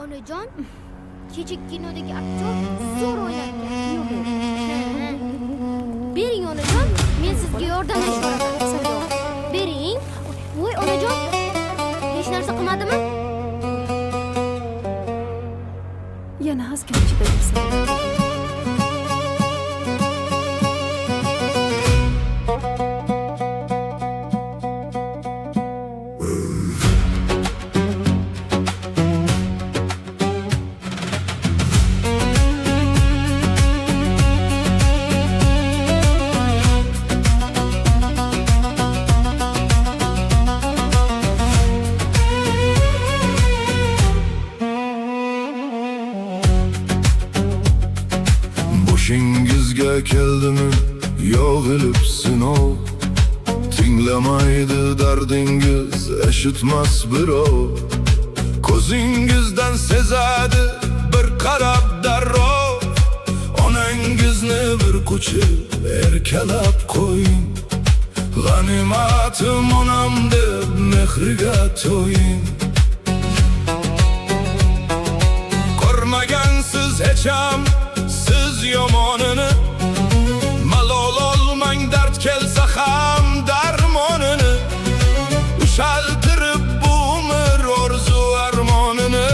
Onajon, kecha kinodagi aktyor zo'r o'ynayapti. Bering onajon, men sizga yordamlashaman. Bering. Voy onajon, hech narsa qilmadimi? Yana ozgina chidayapsan. Boshingizga keldimi yo'q ilib sinov, tinglamaydi dardingiz eshitmas birov. Ko'zingizdan sezadi bir qarab darrov, onangizni bir quchib erkalab qo'ying. G'animatim onam deb mehriga to'ying. Ko'rmagansiz hecham siz yomonini, malol olmang dard kelsa ham darmonini. Ushaltirib bu umr orzu armonini,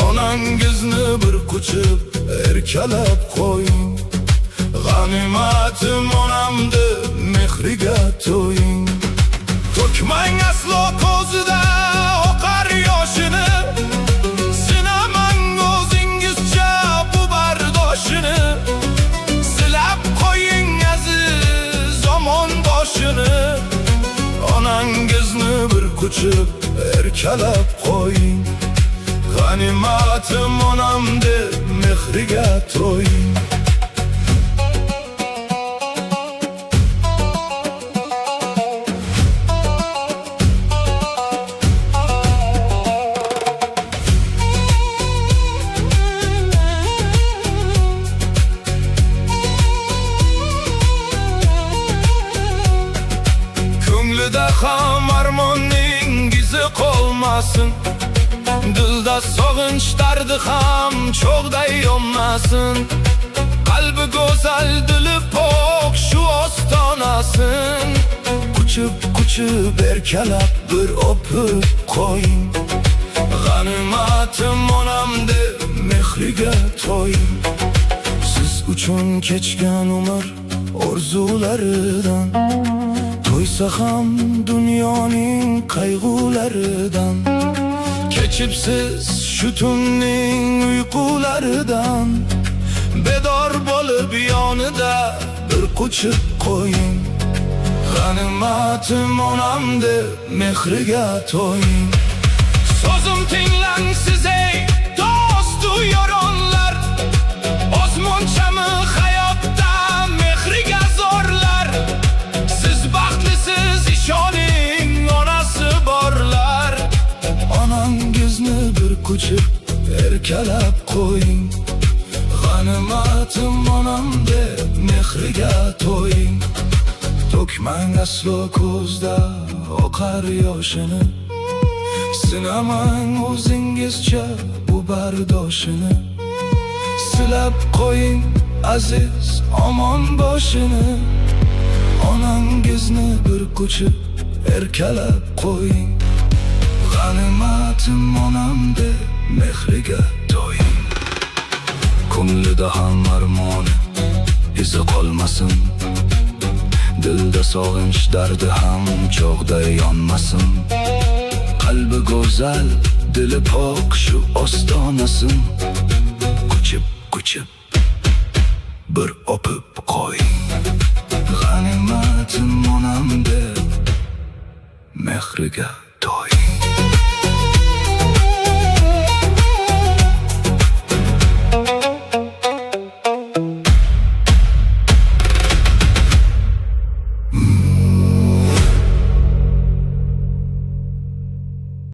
onangizni bir quchib erkalab qo'ying. G'animatim onam deb mehriga to'ying. To'kmang aslo ko'zida oqar yoshini, silab qo'ying aziz omon boshini. Onangizni bir quchib erkalab qo'ying. G'animatim onam deb mehriga to'ying. Ko'nglida ham armonning izi qolmasin, dilda sog'inch dardi ham cho'g'day yonmasin. Qalbi go'zal, dili pok shu ostonasin. Quchib erkalab bir o'pib qo'ying. G'animatim onam deb mehriga to'ying. Siz uchun kechgan umr orzularidan, to'ysa ham dunyoning qayg'ularidan. Kechibsiz shu tunning uyqularidan, bedor bo'lib yonida bir quchib qo'ying. G'animatim onam deb mehriga to'ying. So'zim tinglang siz ey dostu yoronlar, ozmonchami hayotda mehriga zo'rlar. Siz baxtlisiz, ishoning onasi borlar. Onangizni bir quchib erkalab qo'ying. G'animatim onam deb mehriga to'ying. To'kmang aslo ko'zda oqar yoshini, sinamang o'zingizcha bu bardoshini. Silab qo'ying aziz omon boshini. Onangizni bir quchib erkalab qo'ying. G'animatim onam deb mehriga to'ying. Ko'nglida ham armon izi qolmasin, dilda sog'inch dardi ham cho'g'day yonmasin. Qalbi go'zal, dili pok shu ostonasin. Quchib bir o'pib qo'ying. G'animatim onam deb mehriga to'ying.